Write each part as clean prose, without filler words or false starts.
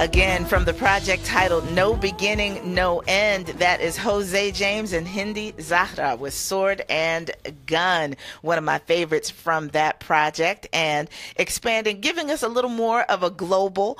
Again, from the project titled No Beginning, No End, that is Jose James and Hindi Zahra with Sword and Gun, one of my favorites from that project, and expanding, giving us a little more of a global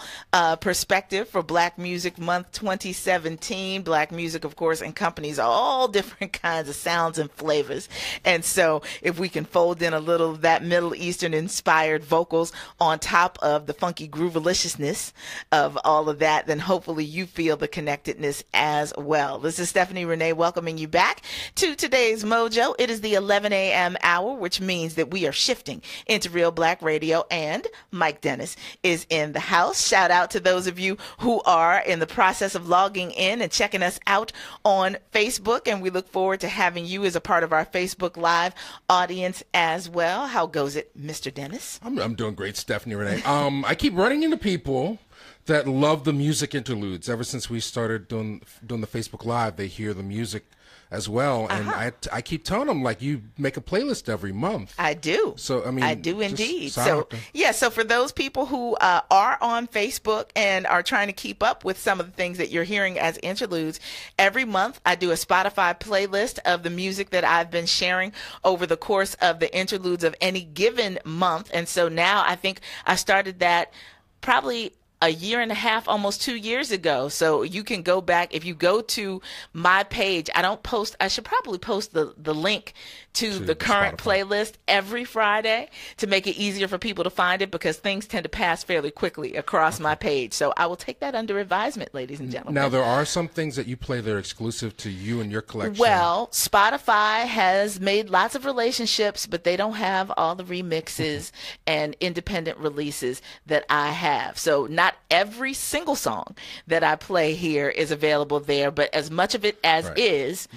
perspective for Black Music Month 2017. Black music, of course, encompasses all different kinds of sounds and flavors, and so if we can fold in a little of that Middle Eastern inspired vocals on top of the funky grooveliciousness of all of that, then hopefully you feel the connectedness as well. This is Stephanie Renee welcoming you back to today's Mojo. It is the 11 a.m. hour, which means that we are shifting into Real Black Radio, and Mike Dennis is in the house. Shout out to those of you who are in the process of logging in and checking us out on Facebook, and we look forward to having you as a part of our Facebook Live audience as well. How goes it, Mr. Dennis? I'm doing great, Stephanie Renee. I keep running into people that love the music interludes. Ever since we started doing the Facebook Live, they hear the music as well. And I keep telling them, like, you make a playlist every month. I do. So, I mean, I do indeed. So, yeah, so for those people who are on Facebook and are trying to keep up with some of the things that you're hearing as interludes, every month I do a Spotify playlist of the music that I've been sharing over the course of the interludes of any given month. And so now I think I started that probably a year and a half, almost 2 years ago. So you can go back. If you go to my page, I should probably post the link to the current playlist every Friday to make it easier for people to find it, because things tend to pass fairly quickly across my page. So I will take that under advisement, ladies and gentlemen. Now, there are some things that you play that are exclusive to you and your collection. Well, Spotify has made lots of relationships, but they don't have all the remixes and independent releases that I have. So not every single song that I play here is available there, but as much of it as is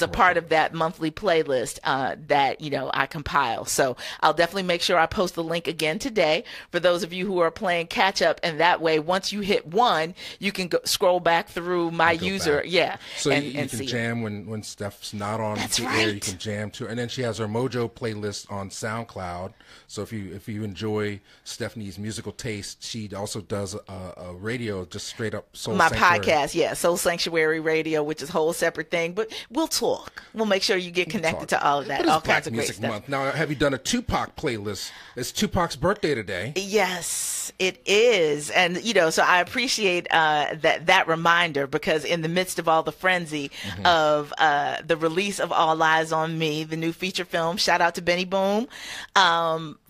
a part of that monthly playlist that, you know, I compile. So I'll definitely make sure I post the link again today for those of you who are playing catch up, and that way once you hit one, you can scroll back through my user. Yeah. So you can jam when Steph's not on the air, you can jam to her. And then she has her Mojo playlist on SoundCloud. So if you enjoy Stephanie's musical taste, she also does a radio, just straight up Soul Sanctuary. Podcast, Soul Sanctuary Radio, which is a whole separate thing, but we'll talk. We'll make sure you get connected to all of that. But it's all Black kinds of Music great Month. stuff. Now, have you done a Tupac playlist? It's Tupac's birthday today. Yes, it is. And, you know, so I appreciate that reminder, because in the midst of all the frenzy of the release of All Eyez on Me, the new feature film, shout out to Benny Boom,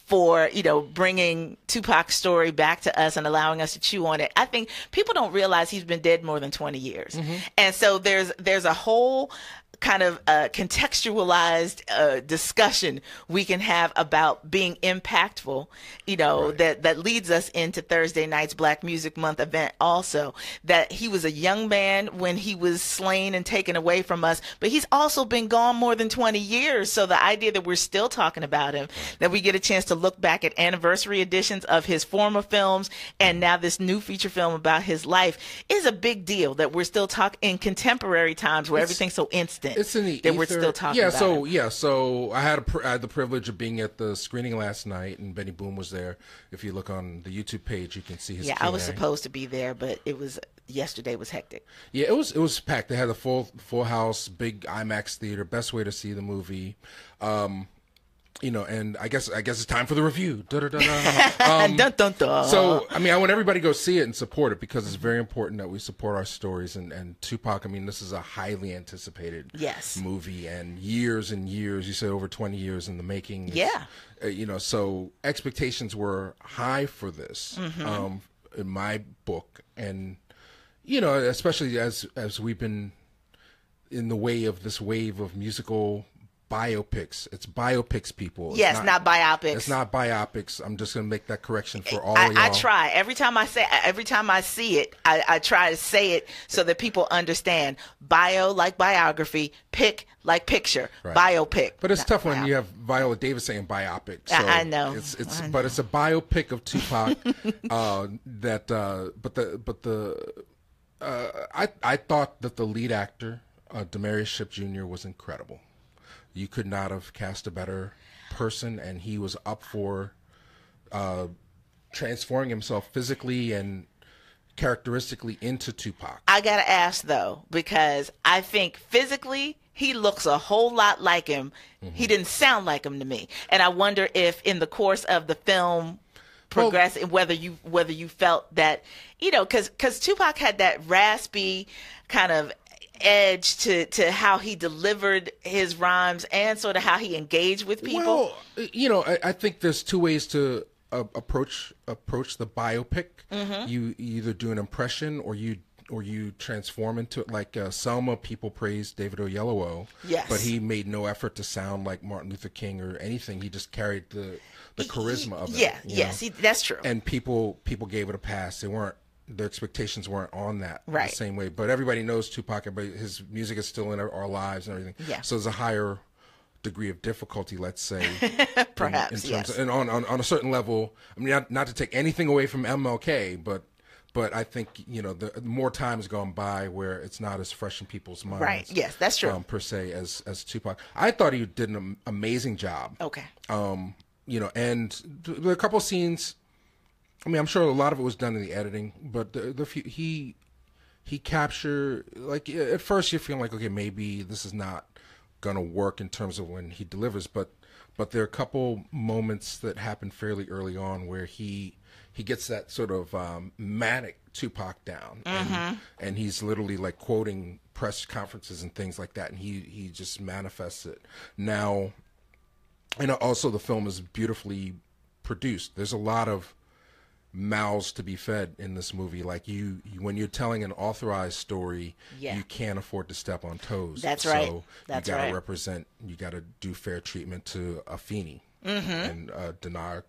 for, you know, bringing Tupac's story back to us and allowing us to chew on it. I think people don't realize he's been dead more than 20 years. And so there's a whole kind of contextualized discussion we can have about being impactful, you know, that leads us into Thursday night's Black Music Month event also, that he was a young man when he was slain and taken away from us, but he's also been gone more than 20 years. So the idea that we're still talking about him, that we get a chance to look back at anniversary editions of his former films and now this new feature film about his life, is a big deal, that we're still talking in contemporary times where everything's so instant. It's in the that ether. We're still talking about. So I had the privilege of being at the screening last night, and Benny Boom was there. If you look on the YouTube page, you can see his. Yeah, Q&A. I was supposed to be there, but yesterday was hectic. Yeah, it was packed. They had a full house, big IMAX theater. Best way to see the movie. You know, and I guess it's time for the review. Dun, dun, dun. So, I mean, I want everybody to go see it and support it, because it's very important that we support our stories. And Tupac, I mean, this is a highly anticipated movie, and years, you said over 20 years in the making. You know, so expectations were high for this, in my book. And, you know, especially as we've been in the way of this wave of musical biopics. It's biopics, people. It's not biopics. It's not biopics. I'm just going to make that correction for all of y'all. I try. Every time I see it, I try to say it so that people understand. Bio like biography, pic like picture, biopic. But it's tough when you have Viola Davis saying biopic. So I know. But it's a biopic of Tupac. I thought that the lead actor, Demarius Shipp Jr., was incredible. You could not have cast a better person, and he was up for transforming himself physically and characteristically into Tupac. I gotta ask though, because I think physically he looks a whole lot like him. He didn't sound like him to me, and I wonder if in the course of the film progress, whether you felt that, because Tupac had that raspy kind of edge to how he delivered his rhymes and sort of how he engaged with people. Well, I think there's two ways to approach the biopic. You either do an impression or you transform into it. Like Selma, people praised David Oyelowo, yes, but he made no effort to sound like Martin Luther King or anything. He just carried the charisma of it. Yeah, yes, that's true. And people gave it a pass. Their expectations weren't on that right. the same way. But everybody knows Tupac. His music is still in our lives and everything. Yeah. So there's a higher degree of difficulty, let's say, perhaps, in yes. Of, and on a certain level. I mean, not to take anything away from MLK, but I think the more time has gone by where it's not as fresh in people's minds. Right. Yes, that's true. Per se, as Tupac, I thought he did an amazing job. Okay. And a couple of scenes. I mean, I'm sure a lot of it was done in the editing, but he captured, like, at first you're feeling like, okay, maybe this is not gonna work in terms of when he delivers, but there are a couple moments that happen fairly early on where he gets that sort of manic Tupac down, and he's literally like quoting press conferences and things like that, and he just manifests it. Now, and also the film is beautifully produced. There's a lot of mouths to be fed in this movie. Like when you're telling an authorized story, you can't afford to step on toes. That's right. So That's you gotta right. represent. You gotta do fair treatment to Afeni and Dinar.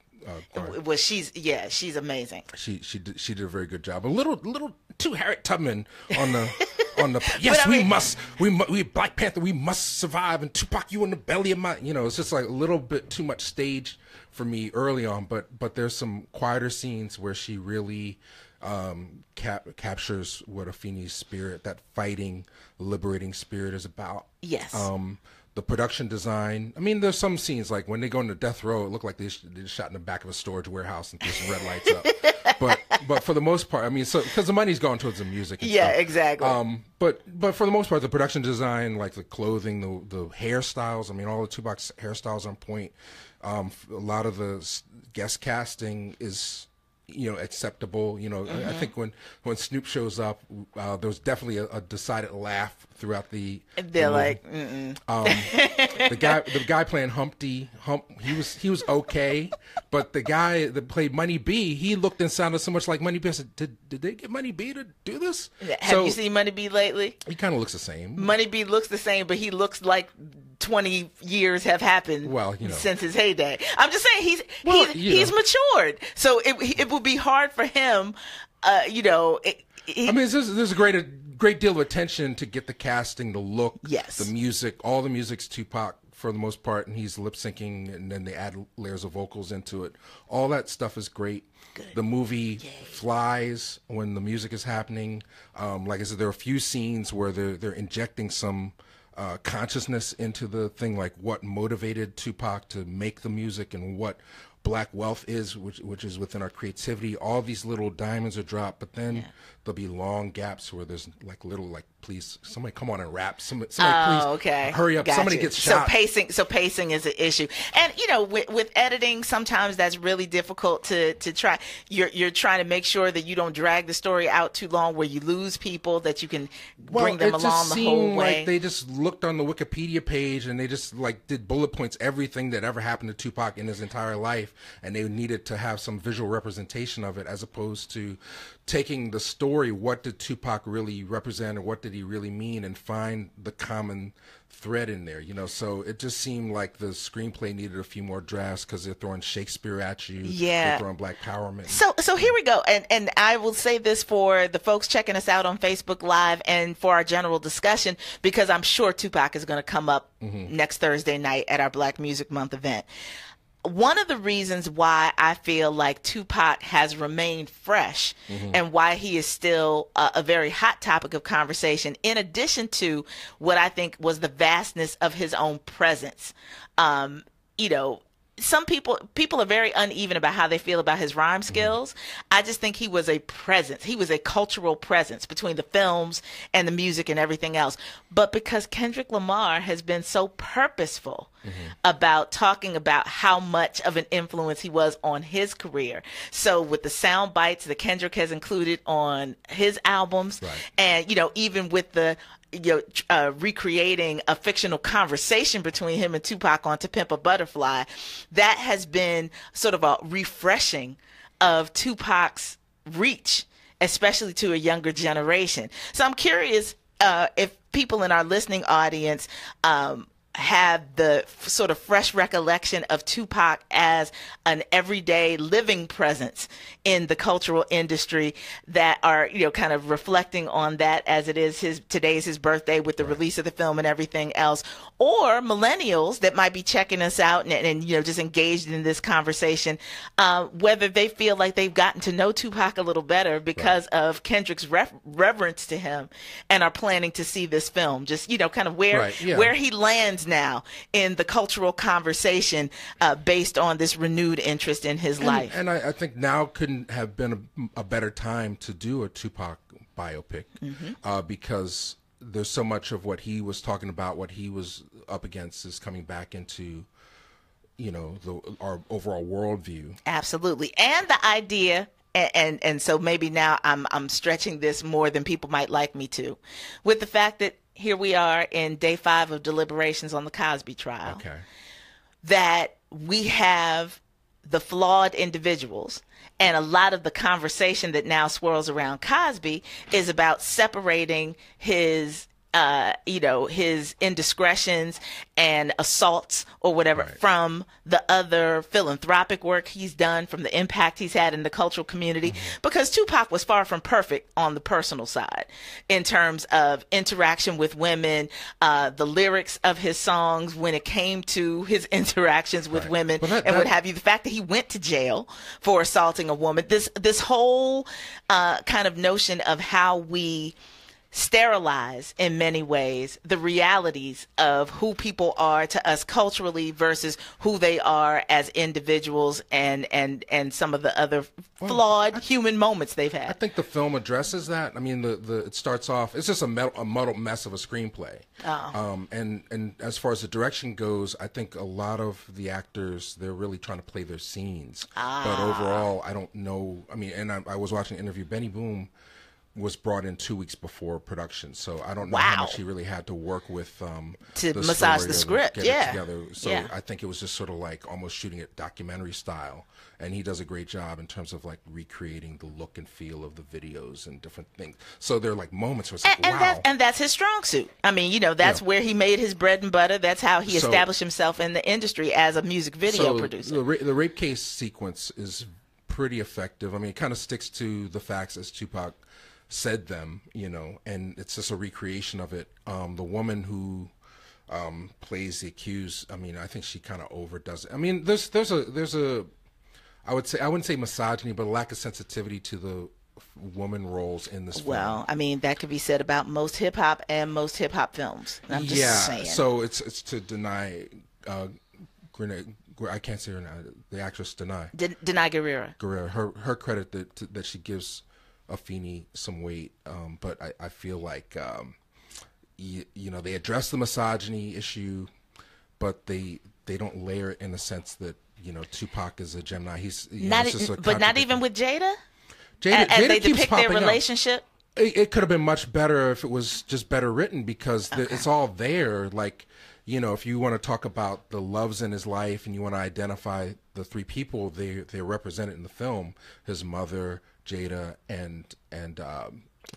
Well, she's amazing. She did a very good job. A little too Harriet Tubman on the yes, we Black Panther, we must survive, and Tupac, you in the belly of my, it's just like a little bit too much stage for me early on, but there's some quieter scenes where she really captures what Afeni's spirit, that fighting, liberating spirit, is about. Yes. The production design. I mean, there's some scenes like when they go into death row, it looked like they just shot in the back of a storage warehouse and threw some red lights up. But for the most part, I mean, so because the money's gone towards the music. And stuff. Exactly. But for the most part, the production design, like the clothing, the hairstyles. I mean, all the Tupac's hairstyles on point. A lot of the guest casting is acceptable. I think when Snoop shows up, there was definitely a decided laugh throughout the. They're like, the guy playing Hump, he was okay, but the guy that played Money B, he looked and sounded so much like Money B. I said, did they get Money B to do this? Have you seen Money B lately? He kind of looks the same. Money B looks the same, but he looks like 20 years have happened since his heyday. I'm just saying he's matured, so it would be hard for him. I mean, there's a great deal of attention to get the casting, the look, the music. All the music's Tupac for the most part, and he's lip syncing, and then they add layers of vocals into it. All that stuff is great. Good. The movie flies when the music is happening. Like I said, there are a few scenes where they're injecting some consciousness into the thing, like what motivated Tupac to make the music and what Black wealth is, which is within our creativity. All these little diamonds are dropped, but then there'll be long gaps where there's like little, like, please, somebody come on and rap. Somebody please hurry up. Somebody gets shot. So pacing is an issue. And, with editing, sometimes that's really difficult to try. You're trying to make sure that you don't drag the story out too long where you lose people, that you can bring them along the whole way. Like they just looked on the Wikipedia page and they just like did bullet points, everything that ever happened to Tupac in his entire life. And they needed to have some visual representation of it, as opposed to taking the story, what did Tupac really represent, or what did he really mean, and find the common thread in there, so it just seemed like the screenplay needed a few more drafts because they're throwing Shakespeare at you, they're throwing Black Powerment. So here we go, and I will say this for the folks checking us out on Facebook Live and for our general discussion, because I'm sure Tupac is going to come up next Thursday night at our Black Music Month event. One of the reasons why I feel like Tupac has remained fresh and why he is still a very hot topic of conversation, in addition to what I think was the vastness of his own presence. some people are very uneven about how they feel about his rhyme skills. I just think he was a presence. He was a cultural presence between the films and the music and everything else. But because Kendrick Lamar has been so purposeful about talking about how much of an influence he was on his career. So with the sound bites that Kendrick has included on his albums, and, you know, even with the recreating a fictional conversation between him and Tupac on To Pimp a Butterfly, that has been sort of a refreshing of Tupac's reach, especially to a younger generation. So I'm curious if people in our listening audience have the sort of fresh recollection of Tupac as an everyday living presence in the cultural industry, that are, you know, kind of reflecting on that as it is today's his birthday with the release of the film and everything else, or millennials that might be checking us out and you know, just engaged in this conversation, whether they feel like they've gotten to know Tupac a little better because of Kendrick's reverence to him and are planning to see this film, just, you know, kind of where he lands now in the cultural conversation based on this renewed interest in his life. And I think now couldn't have been a better time to do a Tupac biopic because there's so much of what he was talking about, what he was up against, is coming back into, you know, our overall worldview. Absolutely. And the idea, and so maybe now I'm stretching this more than people might like me to, with the fact that here we are in day 5 of deliberations on the Cosby trial, that we have the flawed individuals, and a lot of the conversation that now swirls around Cosby is about separating his his indiscretions and assaults or whatever from the other philanthropic work he's done, from the impact he's had in the cultural community, because Tupac was far from perfect on the personal side in terms of interaction with women, the lyrics of his songs when it came to his interactions with women and what have you, the fact that he went to jail for assaulting a woman, this whole kind of notion of how we sterilize in many ways the realities of who people are to us culturally versus who they are as individuals, and some of the other flawed human moments they've had. I think the film addresses that. I mean, it starts off, it's just a muddled mess of a screenplay. And as far as the direction goes, I think a lot of the actors, they're really trying to play their scenes. But overall, I don't know. I mean, and I was watching an interview. Benny Boom was brought in 2 weeks before production, so I don't know how much he really had to work with to massage the script, get it together. So I think it was just sort of like almost shooting it documentary style, and he does a great job in terms of like recreating the look and feel of the videos and different things. So there are like moments where it's like, wow. And that's his strong suit. I mean, you know, that's where he made his bread and butter. That's how he established himself in the industry as a music video producer. The rape case sequence is pretty effective. I mean, it kind of sticks to the facts as Tupac said them, you know, and it's just a recreation of it. The woman who plays the accused, I mean, I think she kind of overdoes it. I mean, there's a I wouldn't say misogyny, but a lack of sensitivity to the woman roles in this film. Well, I mean, that could be said about most hip hop and most hip hop films. I'm just saying. So it's to deny I can't say her now. The actress Denai Guerrera. Her credit that she gives Afeni some weight, but I feel like you know, they address the misogyny issue, but they don't layer it in the sense that, you know, Tupac is a Gemini. He's not even with Jada. Jada they keeps depict their relationship. It could have been much better if it was just better written, because it's all there. Like, you know, if you want to talk about the loves in his life and you want to identify the 3 people, they're represented in the film. His mother, Jada, and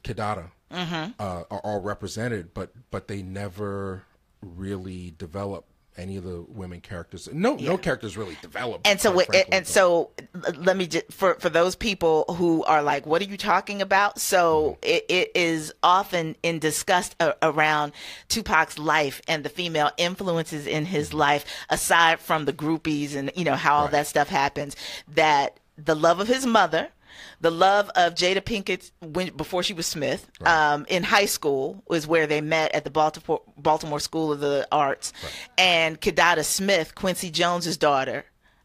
Kidada are all represented, but they never really develop any of the women characters. No characters really develop. And so let me just, for those people who are like, what are you talking about? So it is often in discussed around Tupac's life and the female influences in his life, aside from the groupies and, you know, how all that stuff happens, that the love of his mother, the love of Jada Pinkett before she was Smith, in high school, was where they met at the Baltimore School of the Arts, and Kidada Smith, Quincy Jones's daughter,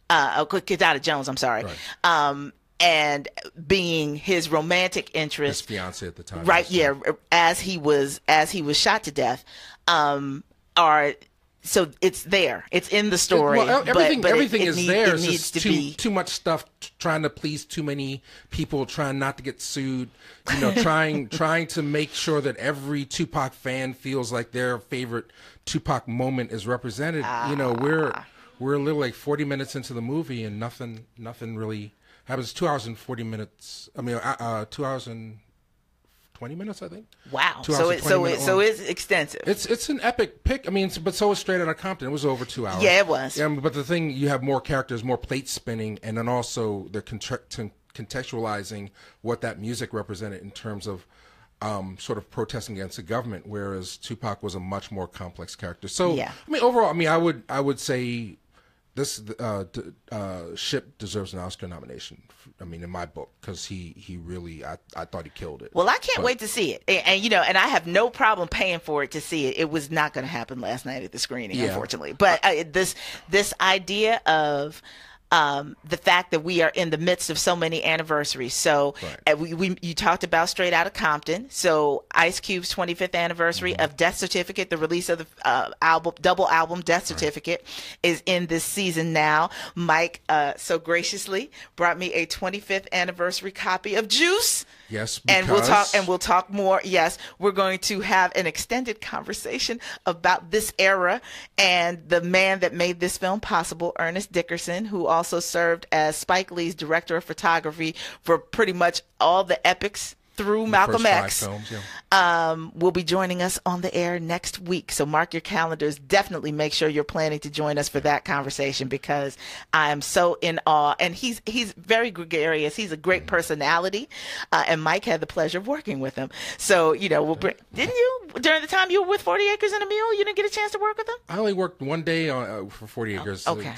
Kidada Jones, I'm sorry. Right. And being his romantic interest, his fiance at the time, right? Yeah, as he was shot to death, so it's there. It's in the story. Everything is there. It needs to be too much stuff, trying to please too many people, trying not to get sued. You know, trying to make sure that every Tupac fan feels like their favorite Tupac moment is represented. You know, we're a little like 40 minutes into the movie, and nothing really happens. 2 hours and 40 minutes. I mean, 2 hours and 20 minutes, I think. Wow. So it's extensive. It's an epic pick. I mean, but so was Straight Outta Compton. It was over 2 hours. Yeah, it was. But the thing, you have more characters, more plate spinning, and then also they're contextualizing what that music represented in terms of sort of protesting against the government, whereas Tupac was a much more complex character. So, yeah. I mean, overall, I would say this Ship deserves an Oscar nomination. I mean, in my book, because he really, I thought he killed it. Well, I can't wait to see it, and you know, and I have no problem paying for it to see it. It was not going to happen last night at the screening, unfortunately. But this idea of the fact that we are in the midst of so many anniversaries. So you talked about Straight Outta Compton. So Ice Cube's 25th anniversary of Death Certificate, the release of the double album Death Certificate, is in this season now. Mike so graciously brought me a 25th anniversary copy of Juice. Yes, we'll talk more. Yes, we're going to have an extended conversation about this era and the man that made this film possible, Ernest Dickerson, who also served as Spike Lee's director of photography for pretty much all the epics through Malcolm X. Films, will be joining us on the air next week. So mark your calendars. Definitely make sure you're planning to join us for that conversation, because I am so in awe. And he's very gregarious. He's a great personality. And Mike had the pleasure of working with him. So, you know, didn't you, during the time you were with 40 Acres and a Mule, you didn't get a chance to work with him? I only worked one day for 40 Acres. Okay.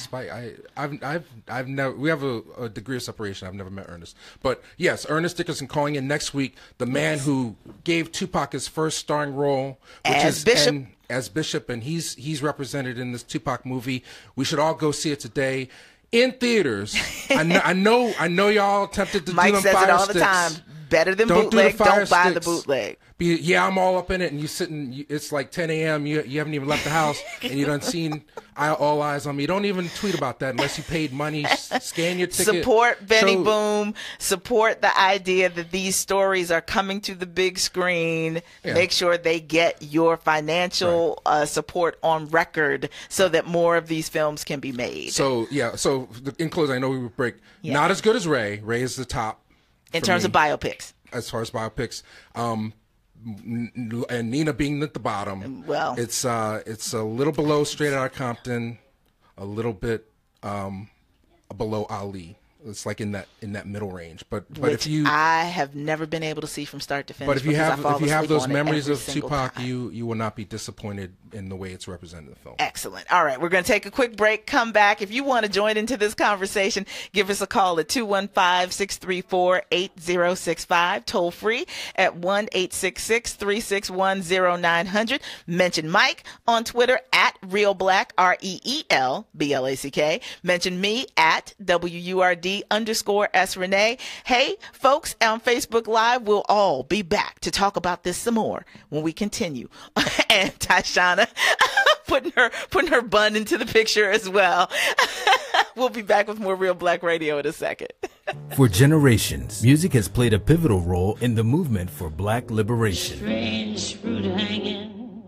I've never, we have a degree of separation. I've never met Ernest. But yes, Ernest Dickerson calling in next week. The man who gave Tupac his first starring role, which as Bishop. As Bishop, and he's represented in this Tupac movie. We should all go see it today in theaters. I know y'all tempted to Mike do them says fire it all sticks. the time. Better than bootleg. Don't buy the bootleg. Yeah, I'm all up in it, and you sitting. It's like 10 a.m. You haven't even left the house, and you done seen All Eyes on Me. Don't even tweet about that unless you paid money. Scan your ticket. Support Benny Boom. Support the idea that these stories are coming to the big screen. Yeah. Make sure they get your financial support on record so that more of these films can be made. So in closing, I know we would break. Yeah. Not as good as Ray. Ray is the top in terms of biopics. As far as biopics. And Nina being at the bottom. Well, it's a little below Straight Outta Compton, a little bit below Ali. It's like in that middle range. But if you, I have never been able to see from start to finish. But if you have those memories of Tupac, you will not be disappointed in the way it's represented in the film. Excellent. All right, we're going to take a quick break. Come back. If you want to join into this conversation, give us a call at 215-634-8065. Toll free at 1-866-361-0900. Mention Mike on Twitter at Reelback, REELBLACK. Mention me at WURD_S Renee. Hey, folks on Facebook Live, we'll all be back to talk about this some more when we continue. And Tashana putting her bun into the picture as well. We'll be back with more Real Black Radio in a second. For generations, music has played a pivotal role in the movement for Black liberation. Strange fruit hanging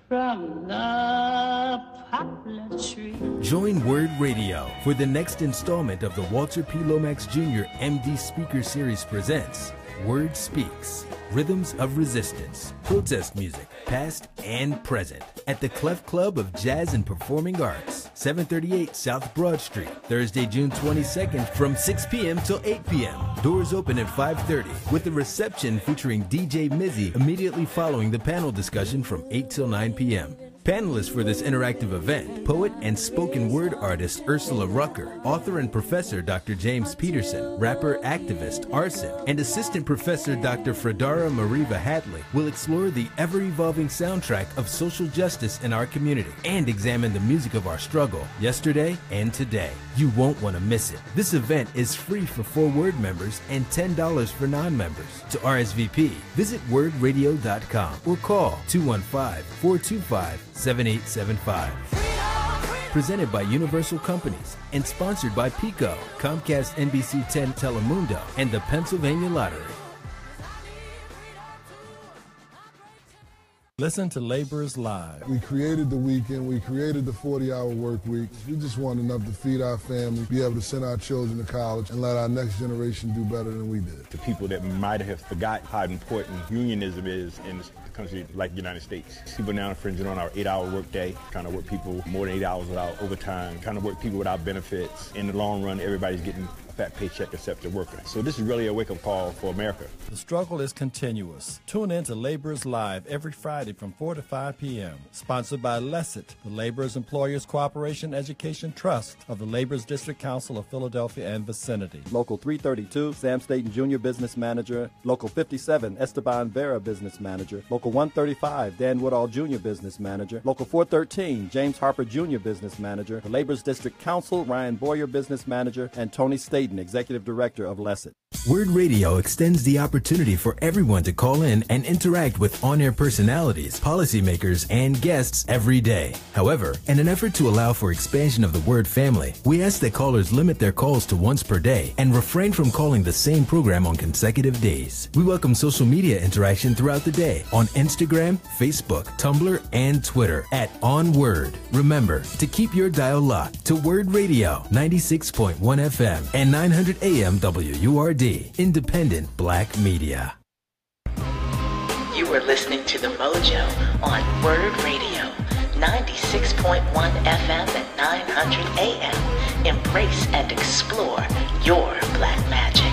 from the poplar tree. Join Word Radio for the next installment of the Walter P. Lomax Jr. MD Speaker Series presents Word Speaks, Rhythms of Resistance, Protest Music, Past and Present, at the Clef Club of Jazz and Performing Arts, 738 South Broad Street, Thursday, June 22nd from 6 p.m. till 8 p.m. Doors open at 5:30, with a reception featuring DJ Mizzy immediately following the panel discussion from 8 till 9 p.m. Panelists for this interactive event, poet and spoken word artist Ursula Rucker, author and professor Dr. James Peterson, rapper activist Arson, and assistant professor Dr. Fredara Mariva Hadley will explore the ever-evolving soundtrack of social justice in our community and examine the music of our struggle, yesterday and today. You won't want to miss it. This event is free for 4 Word members and $10 for non-members. To RSVP, visit wordradio.com or call 215-425-7875. Presented by Universal Companies and sponsored by Pico, Comcast NBC 10 Telemundo, and the Pennsylvania Lottery. Listen to Laborers Live. We created the weekend. We created the 40-hour work week. We just want enough to feed our family, be able to send our children to college, and let our next generation do better than we did. The people that might have forgot how important unionism is in a country like the United States. People now infringing on our 8-hour workday, kind of work people more than 8 hours without overtime, kind of work people without benefits. In the long run, everybody's getting a fat paycheck except the worker. So this is really a wake-up call for America. The struggle is continuous. Tune in to Laborers Live every Friday from 4 to 5 p.m. Sponsored by LESIT, the Laborers Employers Cooperation Education Trust of the Laborers District Council of Philadelphia and vicinity. Local 332, Sam Staten Jr. Business Manager. Local 57, Esteban Vera Business Manager. Local 135, Dan Woodall Jr. Business Manager. Local 413, James Harper Jr. Business Manager. The Laborers District Council, Ryan Boyer Business Manager, and Tony Staten, Executive Director of LESIT. Word Radio extends the opportunity for everyone to call in and interact with on-air personalities, policymakers, and guests every day. However, in an effort to allow for expansion of the Word family, we ask that callers limit their calls to once per day and refrain from calling the same program on consecutive days. We welcome social media interaction throughout the day on Instagram, Facebook, Tumblr, and Twitter at OnWord. Remember to keep your dial locked to Word Radio 96.1 FM and 900 AM WURD. Independent Black Media. You are listening to The Mojo on Word Radio, 96.1 FM and 900 AM. Embrace and explore your black magic.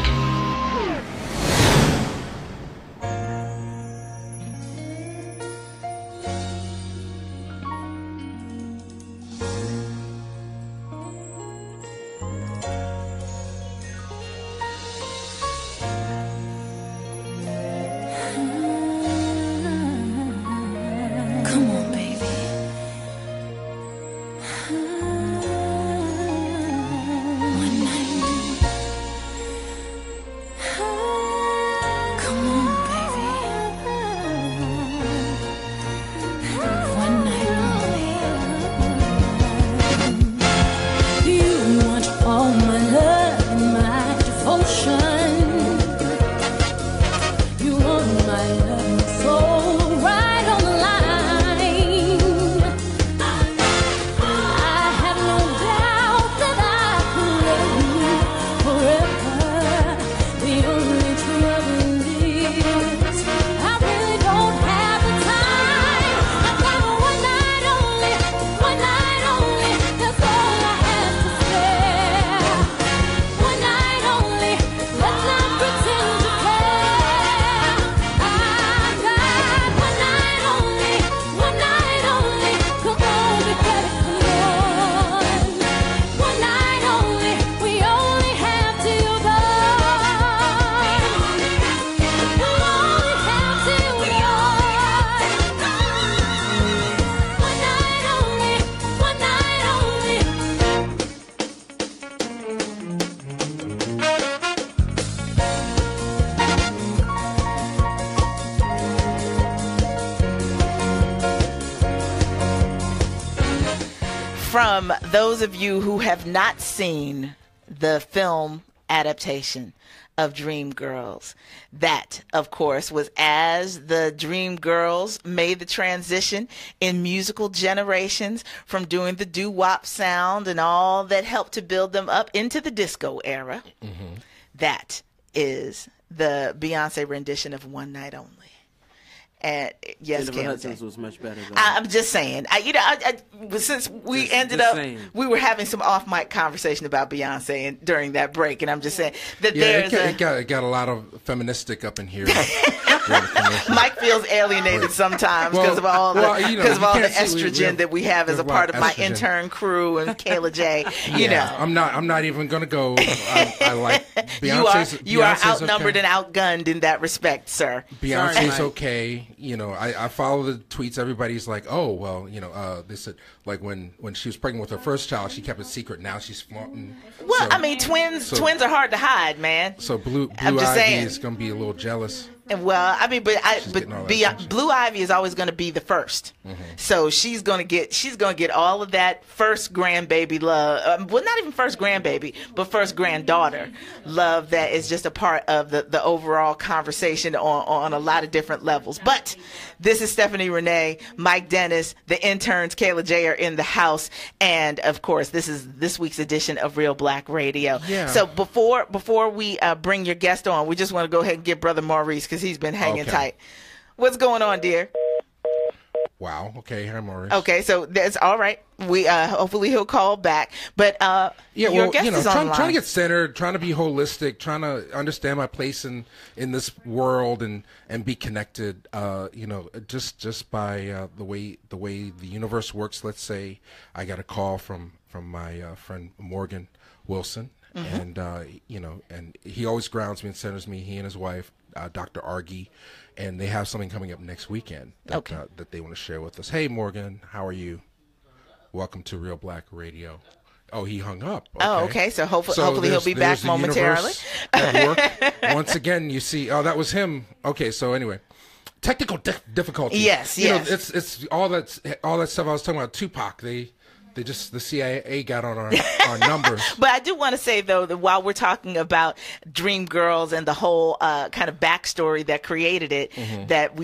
From those of you who have not seen the film adaptation of Dreamgirls, that, of course, was as the Dreamgirls made the transition in musical generations from doing the doo-wop sound and all that helped to build them up into the disco era. Mm-hmm. That is the Beyonce rendition of One Night Only. And yes, Hudson's was much better. I'm just saying. Since we we were having some off-mic conversation about Beyonce during that break, and I'm just saying that it got a lot of feministic up in here. Mike feels alienated sometimes because of all the estrogen that we have as a part of my intern crew and Kayla J. You know, I'm not even gonna go. I like Beyonce's. You are outnumbered and outgunned in that respect, sir. Beyonce's okay. You know, I follow the tweets. Everybody's like, oh well, you know, they said like when she was pregnant with her first child, she kept it secret. Now she's flaunting. Well, I mean, twins are hard to hide, man. So Blue Ivy is gonna be a little jealous. Well, I mean, Blue Ivy is always going to be the first, so she's going to get all of that first grandbaby love. Well, not even first grandbaby, but first granddaughter love that is just a part of the overall conversation on a lot of different levels. But this is Stephanie Renee, Mike Dennis, the interns, Kayla J are in the house, and of course, this is this week's edition of Real Black Radio. Yeah. So before we bring your guest on, we just want to go ahead and get Brother Maurice because he's been hanging tight. What's going on, dear? Wow. Okay, hi, Maurice. Okay, so that's all right. We hopefully he'll call back. But your guest is online. Trying to get centered, trying to be holistic, trying to understand my place in this world and be connected. Just by the way the universe works. Let's say I got a call from my friend Morgan Wilson. And and he always grounds me and centers me. He and his wife, Dr. Argy, and they have something coming up next weekend that they want to share with us. Hey, Morgan, how are you? Welcome to Real Black Radio. Oh, he hung up. Okay. Oh, okay. So hopefully he'll be back momentarily. At work. Once again, you see. Oh, that was him. Okay. So anyway, technical difficulties. Yes. You know, it's all that stuff I was talking about. Tupac. The CIA got on our numbers. But I do want to say, though, that while we're talking about Dream Girls and the whole kind of backstory that created it, that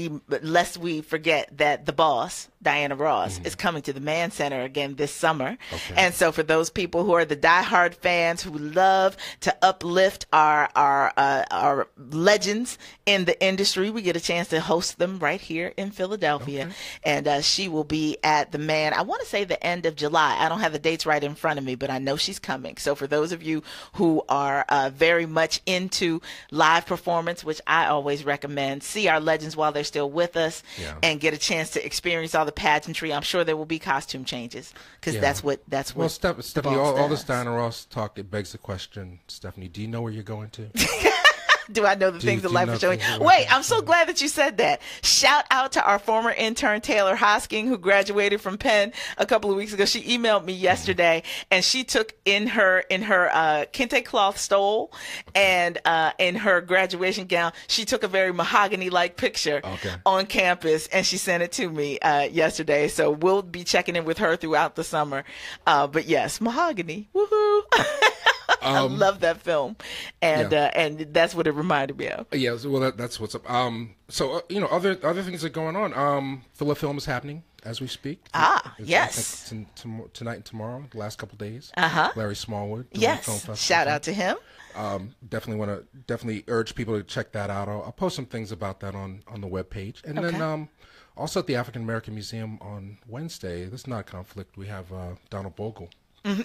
lest we forget that the boss, Diana Ross, is coming to the Mann Center again this summer. Okay. And so for those people who are the diehard fans who love to uplift our legends in the industry, we get a chance to host them right here in Philadelphia. Okay. And she will be at the Mann, I want to say the end of July. I don't have the dates right in front of me, but I know she's coming. So for those of you who are very much into live performance, which I always recommend, see our legends while they're still with us and get a chance to experience all the pageantry. I'm sure there will be costume changes because that's what. Well, Stephanie, all this Diana Ross talk, it begs the question, Stephanie, do you know where you're going to? Do I know the things that life is showing? Wait, I'm so glad that you said that. Shout out to our former intern, Taylor Hosking, who graduated from Penn a couple of weeks ago. She emailed me yesterday, and she took in her kente cloth stole and in her graduation gown, she took a very mahogany-like picture on campus, and she sent it to me yesterday. So we'll be checking in with her throughout the summer. But yes, mahogany. Woohoo! I love that film, and that's what it reminded me of. Yeah, well, that's what's up. So other things are going on. Phila Film is happening as we speak. Yes. I think tonight and tomorrow, the last couple of days. Larry Smallwood. Yes. Shout out to him. Definitely urge people to check that out. I'll post some things about that on the webpage, and then also at the African American Museum on Wednesday. This is not a conflict. We have Donald Bogle.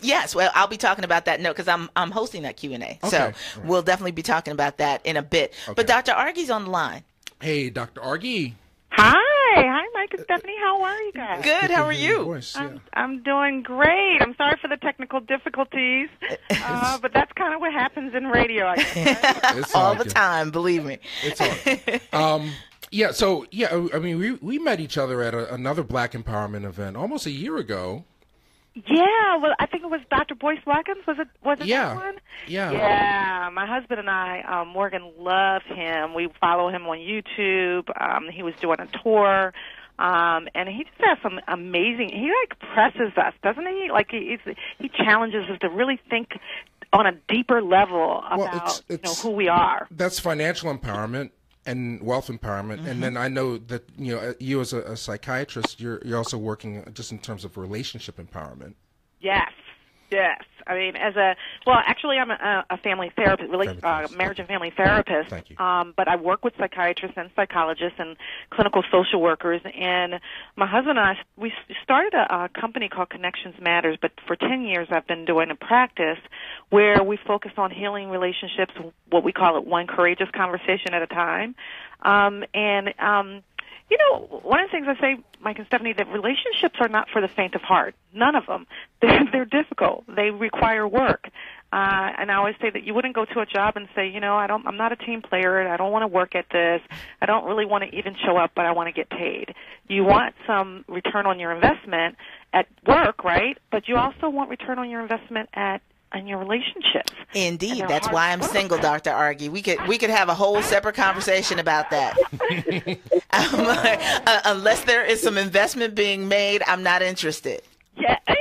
Yes, well, I'll be talking about that because I'm hosting that Q&A. So we'll definitely be talking about that in a bit. Okay. But Dr. Argy's on the line. Hey, Dr. Argy. Hi, Mike and Stephanie. How are you guys? Good. How are you? I'm doing great. I'm sorry for the technical difficulties, but that's kind of what happens in radio, I guess. It's all the time, believe me. It's all good. I mean, we met each other at another Black Empowerment event almost a year ago. Yeah, well, I think it was Dr. Boyce Watkins. Was it that one? Yeah. Yeah, my husband and I, Morgan, love him. We follow him on YouTube. He was doing a tour, and he just has some amazing. He presses us, doesn't he? Like he challenges us to really think on a deeper level about who we are. That's financial empowerment and wealth empowerment, and then I know that you as a psychiatrist, you're also working just in terms of relationship empowerment. Yes. I mean, actually, I'm a family therapist, marriage and family therapist. Thank you. But I work with psychiatrists and psychologists and clinical social workers. And my husband and I, we started a company called Connections Matters. But for 10 years, I've been doing a practice where we focus on healing relationships, what we call it, one courageous conversation at a time. You know, one of the things I say, Mike and Stephanie, that relationships are not for the faint of heart. None of them. They're difficult. They require work. And I always say that you wouldn't go to a job and say, you know, I'm not a team player, and I don't want to work at this. I don't really want to even show up, but I want to get paid. You want some return on your investment at work, right? But you also want return on your investment in your relationships. Indeed. That's why I'm single, Dr. Argy. We could have a whole separate conversation about that. Unless there is some investment being made, I'm not interested. Yeah. Well,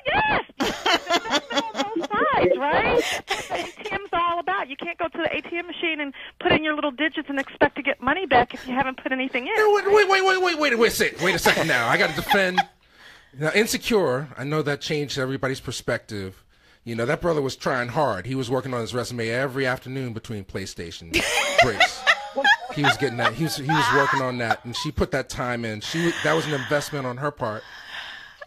yes. Investment on both sides, right? That's what ATM's all about. You can't go to the ATM machine and put in your little digits and expect to get money back if you haven't put anything in. Wait a second now. I got to defend. Now, Insecure, I know that changed everybody's perspective. You know, that brother was trying hard. He was working on his resume every afternoon between PlayStation breaks. He was getting that. He was working on that, and she put that time in. That was an investment on her part.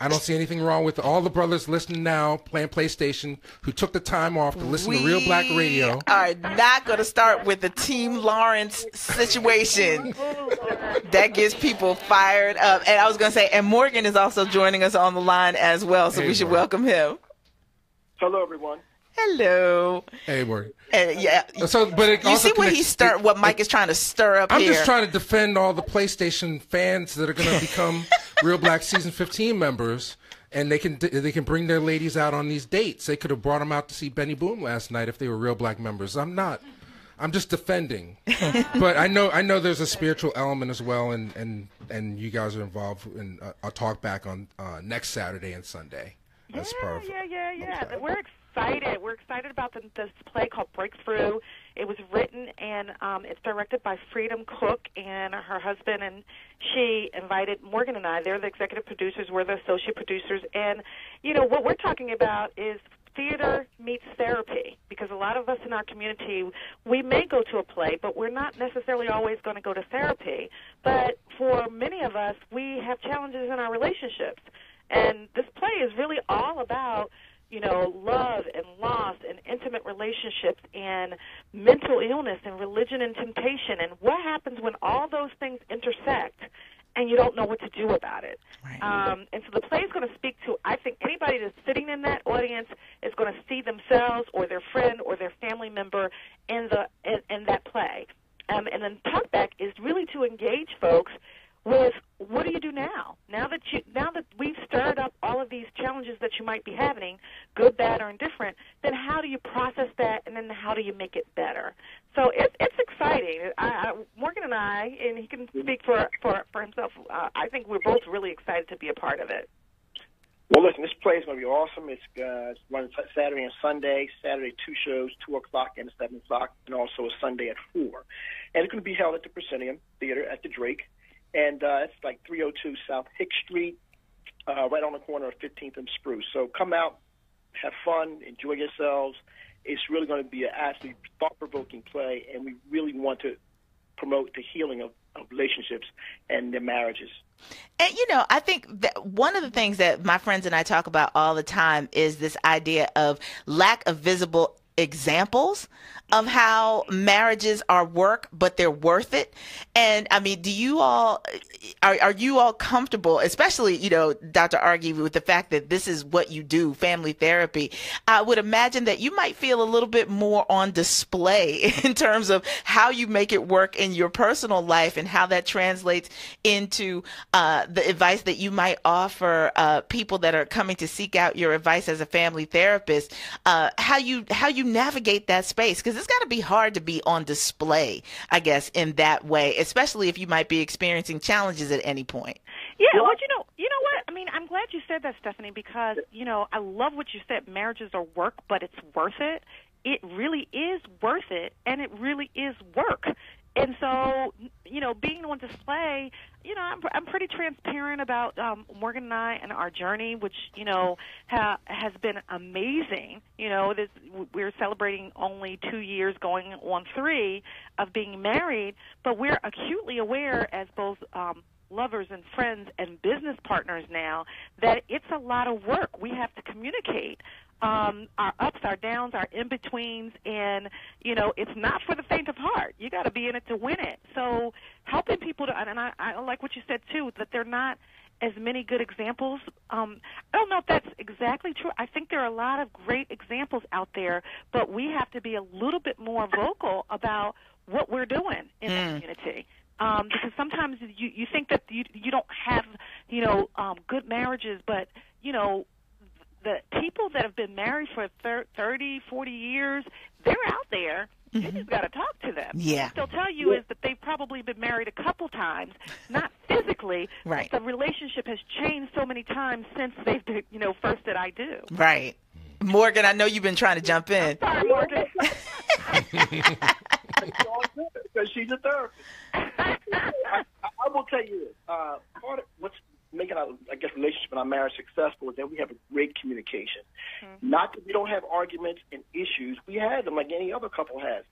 I don't see anything wrong with all the brothers listening now, playing PlayStation, who took the time off to listen to Real Black Radio. We are not going to start with the Team Lawrence situation. That gets people fired up. And I was going to say, and Morgan is also joining us on the line as well, so we should welcome him. Hello, everyone. Hello. Hey, Morgan. Yeah. So, but it you see what Mike is trying to stir up here? I'm just trying to defend all the PlayStation fans that are going to become Real Black Season 15 members, and they can bring their ladies out on these dates. They could have brought them out to see Benny Boom last night if they were Real Black members. I'm not. I'm just defending. But I know there's a spiritual element as well, and you guys are involved in a talk back on next Saturday and Sunday. That's part of it. Yeah. We're excited. We're excited about this play called Breakthrough. It was written and it's directed by Freedom Cook and her husband, and she invited Morgan and I. They're the executive producers. We're the associate producers. And, you know, what we're talking about is theater meets therapy, because a lot of us in our community, we may go to a play, but we're not necessarily always going to go to therapy. But for many of us, we have challenges in our relationships. And this play is really all about, you know, love and loss and intimate relationships and mental illness and religion and temptation, and what happens when all those things intersect and you don't know what to do about it. Right. And so the play is going to speak to, I think, anybody that's sitting in that audience is going to see themselves or their friend or their family member in that play. And then Talkback is really to engage folks with, what do you do now? Now that we've stirred up all of these challenges that you might be having, good, bad, or indifferent, then how do you process that, and then how do you make it better? So it's exciting. Morgan and I, and he can speak for himself, I think we're both really excited to be a part of it. Well, listen, this play is going to be awesome. It's running Saturday and Sunday. Saturday, 2 shows, 2 o'clock and 7 o'clock, and also a Sunday at 4. And it's going to be held at the Proscenium Theater at the Drake. And it's like 302 South Hicks Street, right on the corner of 15th and Spruce. So come out, have fun, enjoy yourselves. It's really going to be an absolutely thought-provoking play, and we really want to promote the healing of relationships and their marriages. And, you know, I think that one of the things that my friends and I talk about all the time is this idea of lack of visible examples of how marriages are work, but they're worth it. And I mean, are you all comfortable, especially, you know, Dr. Argy, with the fact that this is what you do, family therapy? I would imagine that you might feel a little bit more on display in terms of how you make it work in your personal life and how that translates into the advice that you might offer people that are coming to seek out your advice as a family therapist, how you navigate that space, because it's got to be hard to be on display, I guess, in that way, especially if you might be experiencing challenges at any point. Yeah, well, you know what? I mean, I'm glad you said that, Stephanie, because, you know, I love what you said. Marriages are work, but it's worth it. It really is worth it, and it really is work. And so, you know, being on display, you know, I'm pretty transparent about Morgan and I and our journey, which, you know, has been amazing. You know, we're celebrating only 2 years, going on 3 of being married, but we're acutely aware as both lovers and friends and business partners now that it's a lot of work. We have to communicate our ups, our downs, our in-betweens, and, you know, it's not for the faint of heart. You got to be in it to win it. So helping people to, and I like what you said, too, that they're not as many good examples. I don't know if that's exactly true. I think there are a lot of great examples out there, but we have to be a little bit more vocal about what we're doing in the community. Because sometimes you think that you don't have, you know, good marriages, but, you know, the people that have been married for 30, 40 years, they're out there. You just got to talk to them. Yeah. What they'll tell you is that they've probably been married a couple times, not physically, right. but the relationship has changed so many times since they've, you know, first did I do. Right. Morgan, I know you've been trying to jump in. Sorry, Morgan. Because she's a therapist. I will tell you this. Part of what's making our, I guess, relationship and our marriage successful is that we have a great communication. Not that we don't have arguments and issues. We have them like any other couple has.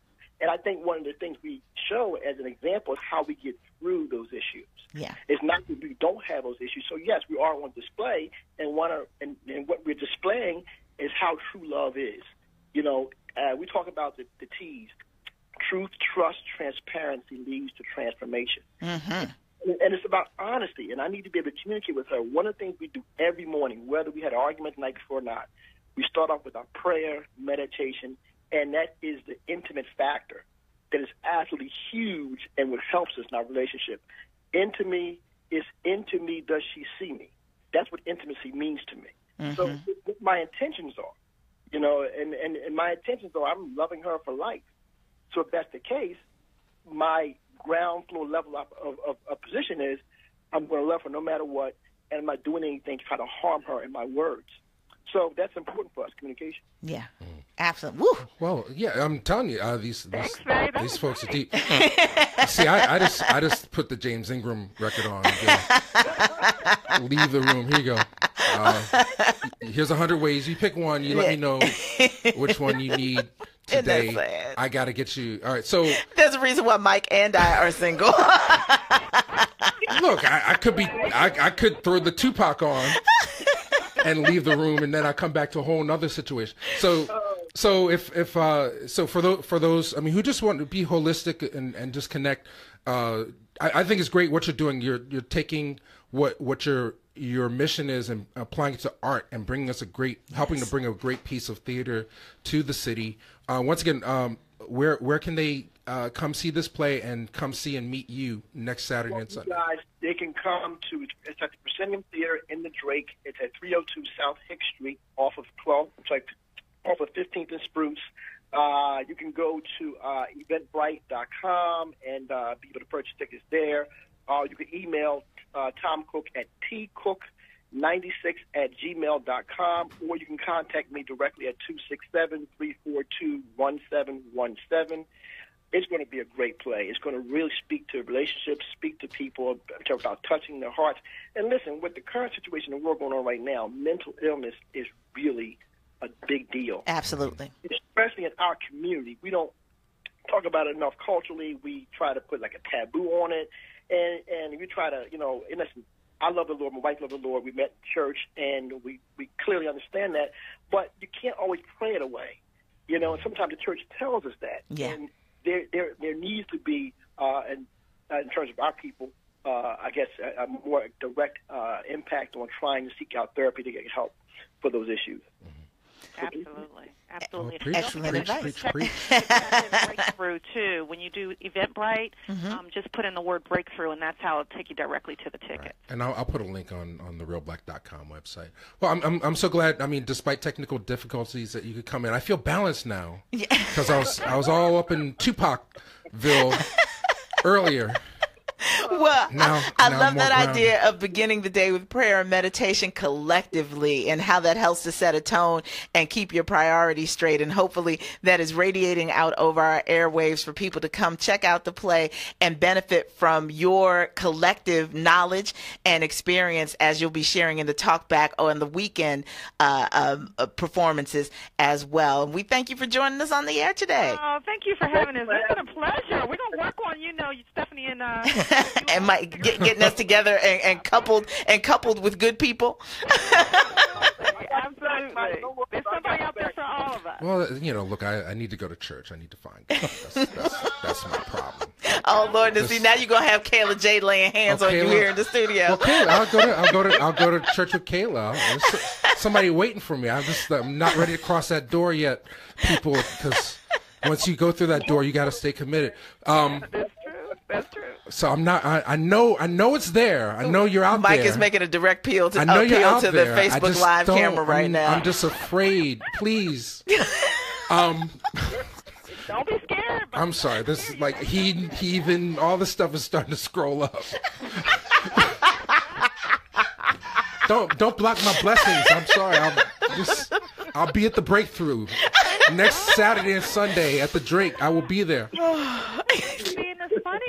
And I think one of the things we show as an example is how we get through those issues. Yeah. It's not that we don't have those issues. So, yes, we are on display, and what we're displaying is how true love is. You know, we talk about the T's. Truth, trust, transparency leads to transformation. And it's about honesty, and I need to be able to communicate with her. One of the things we do every morning, whether we had an argument the night before or not, we start off with our prayer, meditation, and that is the intimate factor that is absolutely huge and what helps us in our relationship. Into me, does she see me? That's what intimacy means to me. So what my intentions are, you know, and my intentions are I'm loving her for life. So if that's the case, my ground floor level of position is I'm going to love her no matter what, and I'm not doing anything to try to harm her in my words. So that's important for us, communication. Yeah, absolutely. Woo. Well, yeah, I'm telling you, these folks are deep. See, I just put the James Ingram record on. Leave the room. Here you go. Here's 100 ways. You pick one. You let me know which one you need today. I got to get you. All right, so there's a reason why Mike and I are single. Look, I could throw the Tupac on and leave the room, and then I come back to a whole nother situation. So for those, I mean, who just want to be holistic and just connect, I think it's great what you're doing. You're taking what your mission is and applying it to art and bringing us helping to bring a great piece of theater to the city. Once again, where can they come see this play and come see and meet you next Saturday and Sunday? Guys, they can come to, it's at the Proscenium Theater in the Drake. It's at 302 South Hicks Street off of 15th and Spruce. You can go to eventbrite.com and be able to purchase tickets there. You can email Tom Cook at tcook96@gmail.com, or you can contact me directly at 267-342-1717. It's going to be a great play. It's going to really speak to relationships, speak to people, talk about touching their hearts. And listen, with the current situation in the world going on right now, mental illness is really a big deal. Absolutely. Especially in our community. We don't talk about it enough culturally. We try to put like a taboo on it. And we try to, you know, and listen, I love the Lord. My wife loves the Lord. We met in church, and we clearly understand that. But you can't always pray it away. You know, and sometimes the church tells us that. Yeah. And there needs to be, in terms of our people, I guess, a more direct impact on trying to seek out therapy to get help for those issues. Absolutely. Absolutely. Oh, excellent advice. Breakthrough, too. When you do Eventbrite, just put in the word breakthrough, and that's how it'll take you directly to the ticket. Right. And I'll put a link on the Reelback.com website. Well, I'm so glad. I mean, despite technical difficulties, that you could come in. I feel balanced now because I was all up in Tupacville earlier. Well, I love that grounded. idea of beginning the day with prayer and meditation collectively, and how that helps to set a tone and keep your priorities straight. And hopefully that is radiating out over our airwaves for people to come check out the play and benefit from your collective knowledge and experience, as you'll be sharing in the talkback on the weekend performances as well. And we thank you for joining us on the air today. Oh, thank you for having us. It's been a pleasure. We're going to work on, Stephanie and and Mike getting us together and coupled with good people. Absolutely. There's somebody out Well, look, I need to go to church. I need to find God. That's my problem. Oh Lord, see now you're gonna have Kayla J laying hands on you here in the studio. Well, Kayla, I'll go to church with Kayla. There's somebody waiting for me. I'm not ready to cross that door yet, people, because once you go through that door, you got to stay committed. That's true. So I'm not. I know it's there. I know you're out Mike there. Mike is making a direct appeal to I know you're out the there. Facebook Live camera right now. I'm just afraid. Please. Don't be scared. I'm sorry. This is like even all this stuff is starting to scroll up. Don't block my blessings. I'm sorry. I'll be at the breakthrough next Saturday and Sunday at the Drake. I will be there. It's funny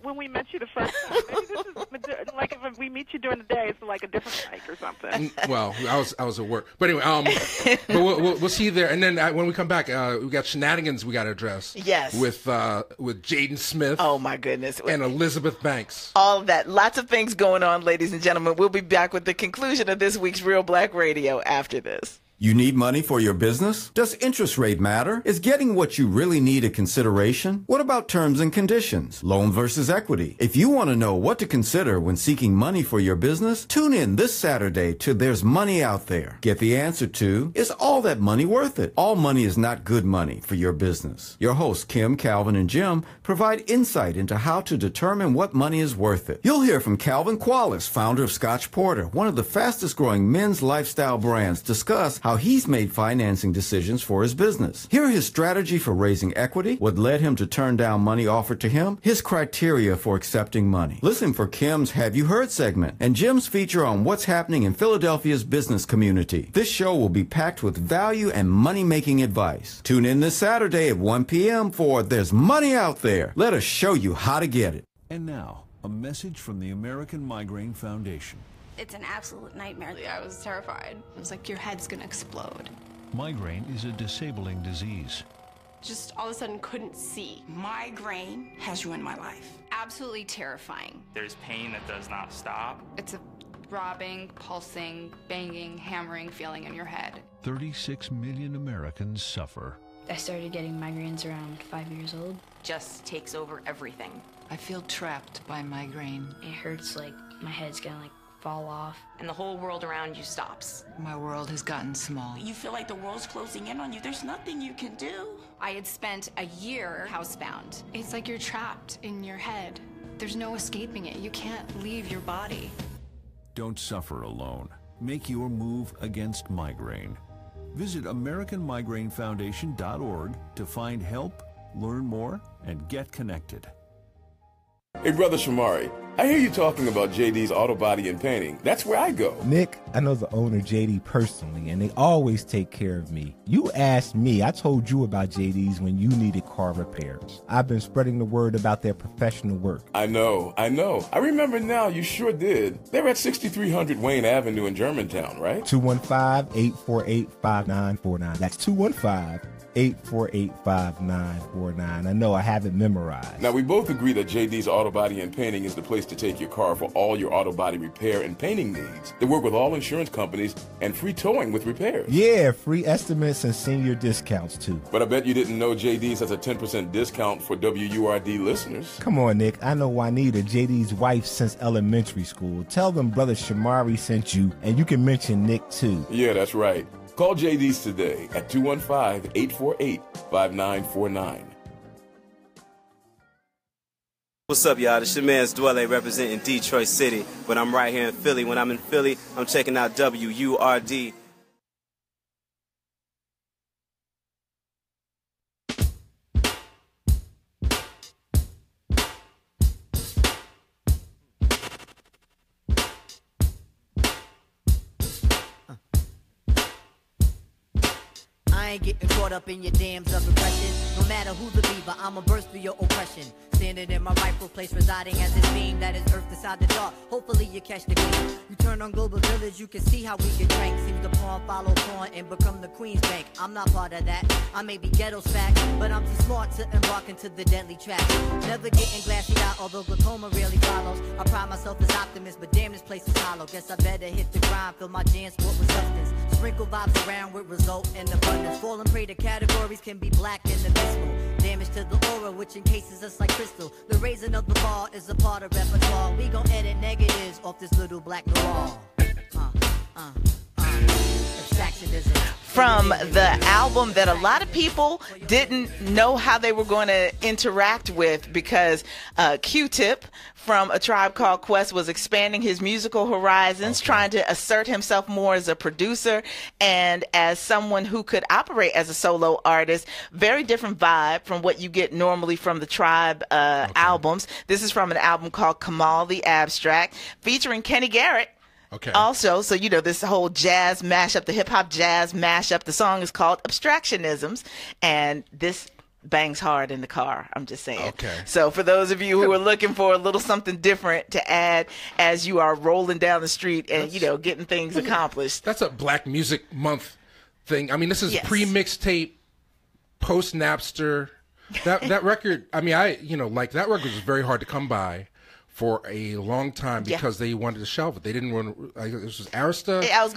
when we met you the first time. Maybe this is like if we meet you during the day, it's like a different night or something. Well, I was at work, but anyway, but we'll see you there. And then when we come back, we got shenanigans we got to address. Yes, with Jaden Smith. Oh my goodness, and Elizabeth Banks. All of that, lots of things going on, ladies and gentlemen. We'll be back with the conclusion of this week's Real Black Radio after this. You need money for your business? Does interest rate matter? Is getting what you really need a consideration? What about terms and conditions? Loan versus equity? If you want to know what to consider when seeking money for your business, tune in this Saturday to There's Money Out There. Get the answer to, is all that money worth it? All money is not good money for your business. Your hosts, Kim, Calvin, and Jim, provide insight into how to determine what money is worth it. You'll hear from Calvin Quallis, founder of Scotch Porter, one of the fastest growing men's lifestyle brands, discuss how he's made financing decisions for his business. Hear his strategy for raising equity, what led him to turn down money offered to him, his criteria for accepting money. Listen for Kim's Have You Heard segment and Jim's feature on what's happening in Philadelphia's business community. This show will be packed with value and money-making advice. Tune in this Saturday at 1 p.m. for There's Money Out There. Let us show you how to get it. And now, a message from the American Migraine Foundation. It's an absolute nightmare. I was terrified. It was like your head's gonna explode. Migraine is a disabling disease. Just all of a sudden couldn't see. Migraine has ruined my life. Absolutely terrifying. There's pain that does not stop. It's a throbbing, pulsing, banging, hammering feeling in your head. 36 million Americans suffer. I started getting migraines around 5 years old. Just takes over everything. I feel trapped by migraine. It hurts like my head's gonna fall off. And the whole world around you stops. My world has gotten small. You feel like the world's closing in on you. There's nothing you can do. I had spent a year housebound. It's like you're trapped in your head. There's no escaping it. You can't leave your body. Don't suffer alone. Make your move against migraine. Visit AmericanMigraineFoundation.org to find help, learn more, and get connected. Hey, Brother Shamari, I hear you talking about JD's Auto Body and Painting. That's where I go. Nick, I know the owner JD personally, and they always take care of me. You asked me, I told you about JD's when you needed car repairs. I've been spreading the word about their professional work. I know. I remember now, you sure did. They're at 6300 Wayne Avenue in Germantown, right? 215-848-5949. That's 215-848-5949. I know I have it memorized. Now, we both agree that JD's Auto Body and Painting is the place to take your car for all your auto body repair and painting needs. They work with all insurance companies and free towing with repairs. Yeah, free estimates and senior discounts, too. But I bet you didn't know JD's has a 10% discount for WURD listeners. Come on, Nick. I know Juanita, JD's wife since elementary school. Tell them Brother Shamari sent you, and you can mention Nick, too. Yeah, that's right. Call JD's today at 215-848-5949. What's up, y'all? It's your man's Dwelle representing Detroit City, but I'm right here in Philly. When I'm in Philly, I'm checking out WURD. I ain't getting caught up in your dams of repression. No matter who's the beaver, I'ma burst through your oppression. Standing in my rightful place, residing as this beam that is earth inside the dark. Hopefully you catch the gleam. You turn on Global Village, you can see how we get drank. Seems the pawn follow pawn and become the Queen's Bank. I'm not part of that. I may be ghetto's fact, but I'm too smart to embark into the deadly track. Never getting glassy out, although glaucoma rarely follows. I pride myself as optimist, but damn, this place is hollow. Guess I better hit the grind, fill my jam sport with substance. Sprinkle vibes around with result in abundance. Falling prey to categories can be black and abysmal. Damage to the aura, which encases us like crystal. The raising of the bar is a part of repertoire. We gon' edit negatives off this little black noir. Abstractionism. From the album that a lot of people didn't know how they were going to interact with, because Q-Tip from A Tribe Called Quest was expanding his musical horizons, trying to assert himself more as a producer and as someone who could operate as a solo artist. Very different vibe from what you get normally from the Tribe albums. This is from an album called Kamal the Abstract, featuring Kenny Garrett. Okay. Also, so this whole jazz mashup, the hip hop jazz mashup, the song is called Abstractionisms, and this bangs hard in the car. I'm just saying. Okay. So for those of you who are looking for a little something different to add as you are rolling down the street and getting things accomplished. That's a Black Music Month thing. I mean, this is pre-mixtape, post-Napster. That record. I mean, that record was very hard to come by for a long time because they wanted to shelve it. They didn't want to. This was Arista. I was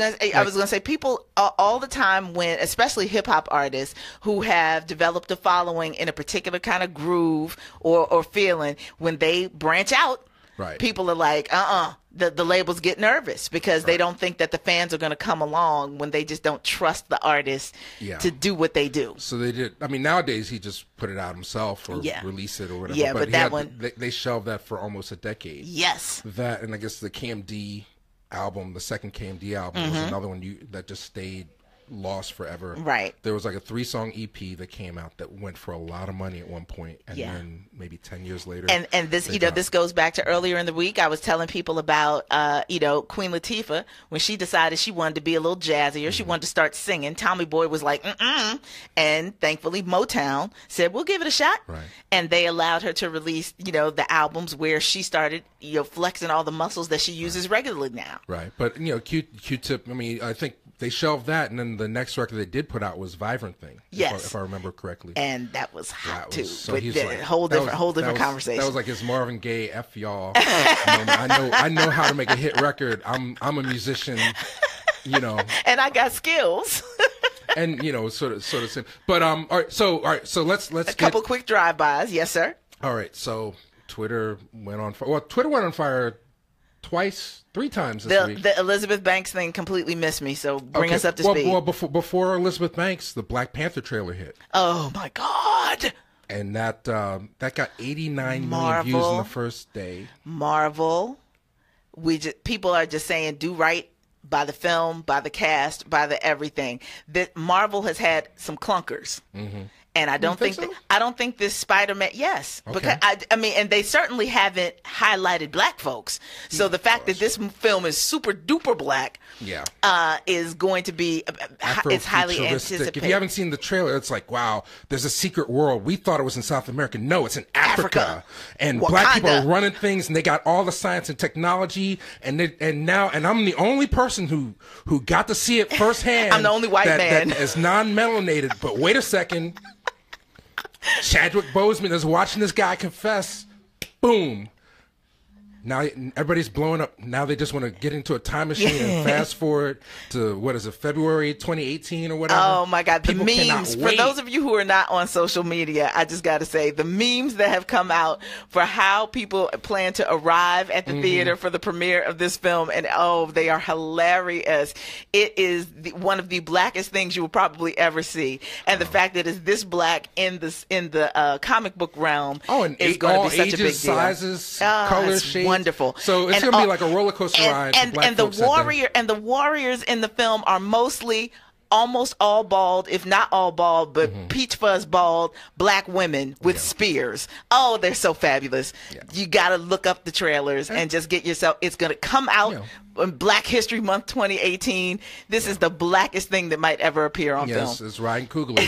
gonna say people all the time, when especially hip hop artists who have developed a following in a particular kind of groove or feeling, when they branch out, people are like, the labels get nervous because they don't think that the fans are going to come along when they just don't trust the artist to do what they do. So they did. I mean, nowadays he just put it out himself or release it or whatever. Yeah, but that one they shelved that for almost a decade. Yes. That, and I guess the KMD album, the second KMD album, was another one that just stayed lost forever. Right. There was like a 3-song EP that came out that went for a lot of money at one point, and then maybe 10 years later. And this this goes back to earlier in the week. I was telling people about Queen Latifah, when she decided she wanted to be a little jazzier, she wanted to start singing. Tommy Boy was like, and thankfully Motown said, we'll give it a shot. Right. And they allowed her to release the albums where she started flexing all the muscles that she uses regularly now. Right. But Q-Tip, I mean, I think they shelved that, and then the next record they did put out was Vibrant Thing. Yes, if I remember correctly. And that was hot too. So but like, whole different conversation. That was like his Marvin Gaye "F y'all." I know how to make a hit record. I'm a musician, and I got skills. And sort of. But all right. So let's a couple quick drive-bys. Yes, sir. All right. So Twitter went on fire. Well, Twitter went on fire twice, 3 times this week. The Elizabeth Banks thing completely missed me, so bring us up to speed. Well, before Elizabeth Banks, the Black Panther trailer hit. Oh my God! And that got 89 million views in the first day. Marvel, people are just saying do right by the film, by the cast, by the everything. That Marvel has had some clunkers. Mm-hmm. And I don't think this Spider-Man. Yes, okay. Because I mean, and they certainly haven't highlighted black folks. So the fact that this film is super duper black, is going to be it's highly anticipated. If you haven't seen the trailer, it's like, wow, there's a secret world. We thought it was in South America. No, it's in Africa. And Wakanda. Black people are running things, and they got all the science and technology. And I'm the only person who got to see it firsthand. I'm the only white man that is non-melanated. But wait a second. Chadwick Boseman is watching this guy confess. Boom. Now everybody's blowing up. Now they just want to get into a time machine and fast forward to, what is it, February 2018 or whatever? Oh, my God. The memes. For those of you who are not on social media, I just got to say, the memes that have come out for how people plan to arrive at the theater for the premiere of this film, and they are hilarious. It is one of the blackest things you will probably ever see. And the fact that it's this black in the comic book realm is going to be such a big deal. Sizes, colors, shades. Wonderful. So it's going to be like a roller coaster ride. And the warriors in the film are mostly almost all bald, if not all bald, but peach fuzz bald black women with spears. Oh, they're so fabulous. You got to look up the trailers and just get yourself. It's going to come out in Black History Month 2018. This is the blackest thing that might ever appear on film. Yes, it's Ryan Coogler.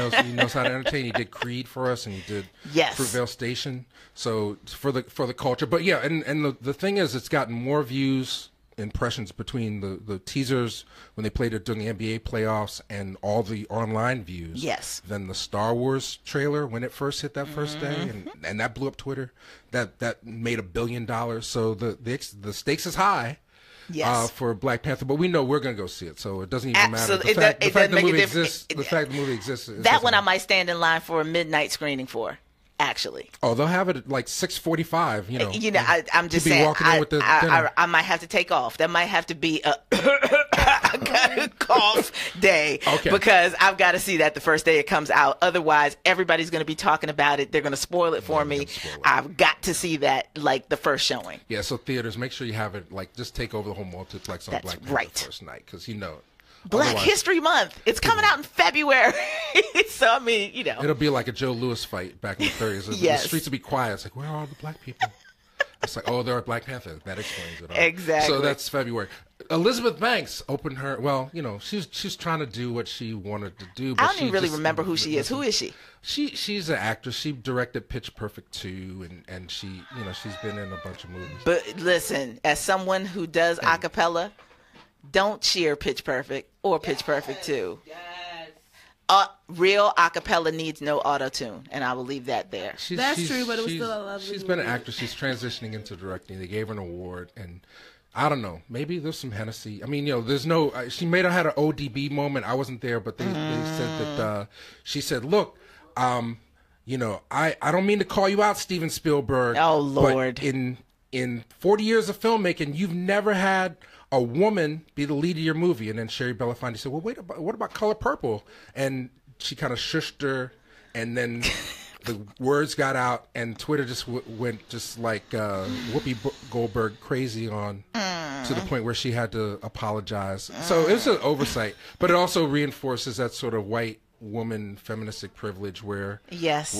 So he knows how to entertain. He did Creed for us, and he did Fruitvale Station. So for the culture, but and the thing is, it's gotten more views, impressions between the teasers when they played it during the NBA playoffs and all the online views than the Star Wars trailer when it first hit that first day, and that blew up Twitter. That made $1 billion. So the stakes is high. Yes. For Black Panther, but we know we're going to go see it, so it doesn't even matter. Absolutely. The fact the movie exists. The fact the movie exists. That one I might stand in line for a midnight screening for. Actually, they'll have it at like 6:45. You know, I'm just saying. Walking in with the I might have to take off. That might have to be a cough day because I've got to see that the first day it comes out. Otherwise, everybody's going to be talking about it. They're going to spoil it for me. I've got to see that like the first showing. Yeah, so theaters, make sure you have it. Like, just take over the whole multiplex on Black Panther first night because Black History Month. It's coming out in February. So, I mean, it'll be like a Joe Louis fight back in the 30s. Yes. The streets will be quiet. It's like, where are all the black people? It's like, they're at Black Panther. That explains it all. Exactly. So that's February. Elizabeth Banks opened her, she's trying to do what she wanted to do. But I don't even really remember who she is. Who is she? She's an actress. She directed Pitch Perfect 2, and she, she's been in a bunch of movies. But listen, as someone who does a cappella, don't cheer Pitch Perfect or Pitch Perfect 2. Real acapella needs no auto-tune, and I will leave that there. That's true, but it was still a lovely She's been an actress. She's transitioning into directing. They gave her an award, and I don't know. Maybe there's some Hennessy. I mean, there's no. She may have had an ODB moment. I wasn't there, but they said that she said, "Look, I don't mean to call you out, Steven Spielberg. Oh Lord, but in 40 years of filmmaking, you've never had a woman be the lead of your movie." And then Sherry Belafonte said, "Well, what about Color Purple?" And she kind of shushed her, and then the words got out, and Twitter just went just like Whoopi Goldberg crazy to the point where she had to apologize. So it was an oversight, but it also reinforces that sort of white woman feministic privilege where black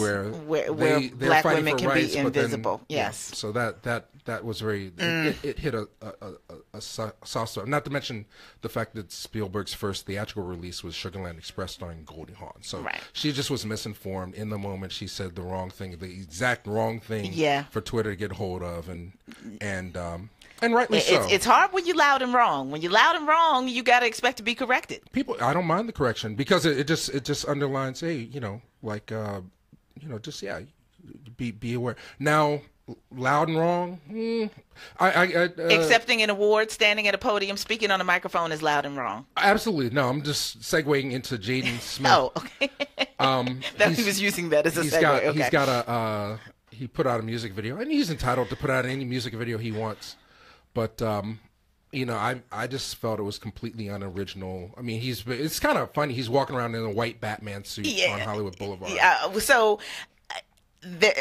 women can be invisible. Yes. So that was very it hit a soft spot. Not to mention the fact that Spielberg's first theatrical release was Sugarland Express starring Goldie Hawn. So she just was misinformed in the moment. She said the wrong thing, the exact wrong thing for Twitter to get hold of, and rightly so. It's hard when you're loud and wrong. When you're loud and wrong, you got to expect to be corrected. I don't mind the correction because it just underlines, hey, be aware. Now, loud and wrong. Accepting an award, standing at a podium, speaking on a microphone is loud and wrong. Absolutely. No, I'm just segueing into Jaden Smith. Oh, okay. He was using that as a segue. He's got he put out a music video, and he's entitled to put out any music video he wants. But I just felt it was completely unoriginal. I mean, it's kind of funny. He's walking around in a white Batman suit on Hollywood Boulevard. Yeah. So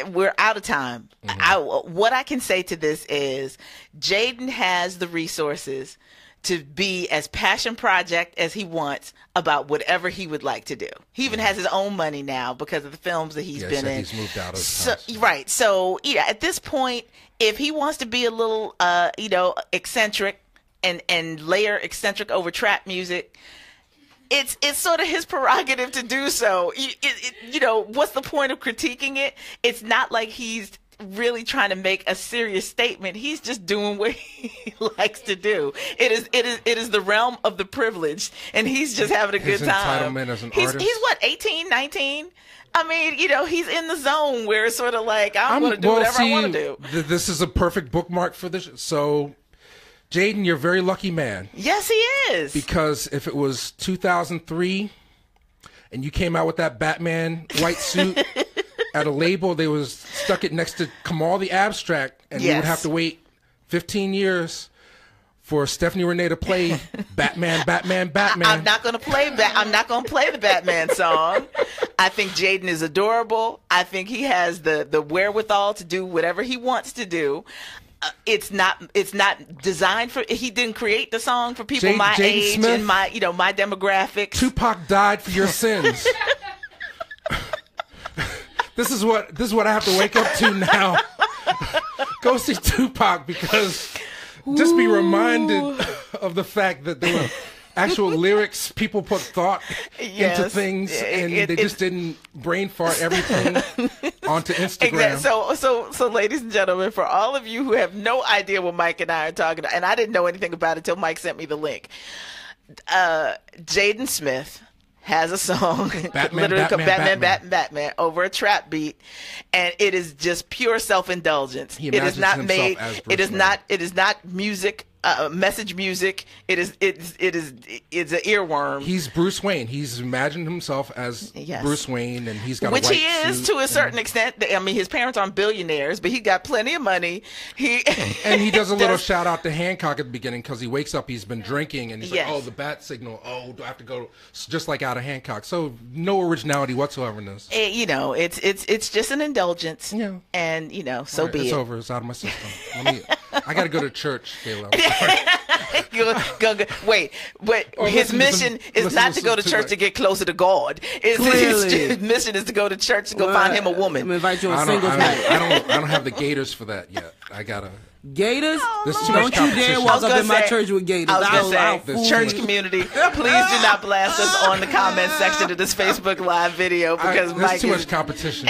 we're out of time. What I can say to this is Jaden has the resources to be as passion project as he wants about whatever he would like to do. He even has his own money now because of the films that he's been in. He's moved out of his house. Right. So at this point, if he wants to be a little, eccentric and layer eccentric over trap music, it's sort of his prerogative to do so. What's the point of critiquing it? It's not like he's really trying to make a serious statement. He's just doing what he likes to do. It is the realm of the privileged, and he's just having a good time. Entitlement as an artist. He's what, 18, 19? I mean, he's in the zone where it's sort of like, I'm going to do whatever I want to do. This is a perfect bookmark for this. So, Jaden, you're a very lucky man. Yes, he is. Because if it was 2003 and you came out with that Batman white suit at a label, they was stuck it next to Kamal the Abstract, and you would have to wait 15 years for Stephanie Renee to play Batman. I'm not going to play I'm not going to play the Batman song. I think Jaden is adorable. I think he has the wherewithal to do whatever he wants to do. It's not designed for. He didn't create the song for people my age Smith, and my my demographics. Tupac died for your sins. This is what I have to wake up to now. Go see Tupac because just be reminded of the fact that there were actual lyrics. People put thought into things, and they just didn't brain fart everything onto Instagram. Exactly. So, ladies and gentlemen, for all of you who have no idea what Mike and I are talking about, and I didn't know anything about it until Mike sent me the link. Jaden Smith has a song Batman over a trap beat, and it is just pure self-indulgence. It is not made. It is not music message music. It's an earworm. He's Bruce Wayne. He's imagined himself as Bruce Wayne, and he's got which a white he is suit to a certain extent. I mean, his parents aren't billionaires, but he got plenty of money. And he does a little shout out to Hancock at the beginning because he wakes up, he's been drinking, and he's Yes. like, "Oh, the bat signal. Oh, do I have to go?" Just like out of Hancock. So no originality whatsoever in this. You know, it's just an indulgence. Yeah. And you know, so All right, be it's it. over. It's out of my system. I got to go to church, Kayla. Wait, but his mission is not to go to church to get closer to God. His mission is to go to church to go find him a woman. I'm invite you on singles night. I don't have the gators for that yet. I gotta. Gators? There's too much Don't you dare walk up in my church with gators. I was going to I'll say, fool church you. community, please do not blast us on the comment section of this Facebook Live video because there's Mike too is... much competition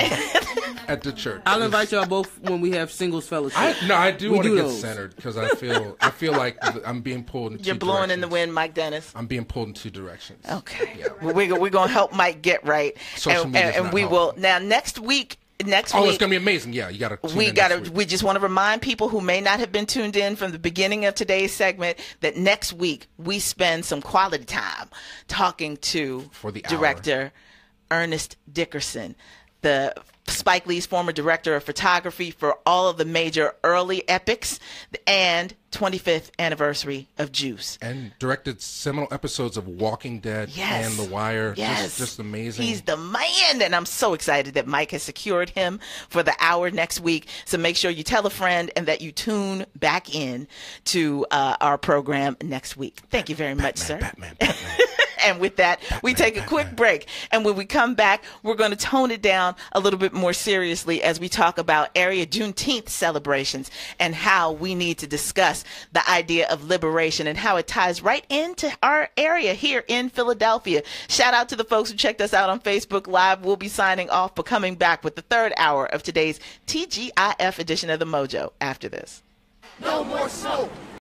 at the church. I'll invite y'all both when we have singles fellowship. I do want to get those. centered because I feel like I'm being pulled in two You're blowing directions. in the wind, Mike Dennis. I'm being pulled in two directions. Okay. Yeah. We're going to help Mike get right. Social media's and not we helping. will... Now, next week... It's going to be amazing. Yeah, you got to. We just want to remind people who may not have been tuned in from the beginning of today's segment that next week we spend some quality time talking to director Ernest Dickerson, the Spike Lee's former director of photography for all of the major early epics and 25th anniversary of Juice. And directed seminal episodes of Walking Dead and The Wire. Just amazing. He's the man, and I'm so excited that Mike has secured him for the hour next week. So make sure you tell a friend and that you tune back in to our program next week. Thank you very much, sir. Batman. And with that, we take a quick break. And when we come back, we're going to tone it down a little bit more seriously as we talk about area Juneteenth celebrations and how we need to discuss the idea of liberation and how it ties right into our area here in Philadelphia. Shout out to the folks who checked us out on Facebook Live. We'll be signing off, but coming back with the third hour of today's TGIF edition of The Mojo after this. No more smoke.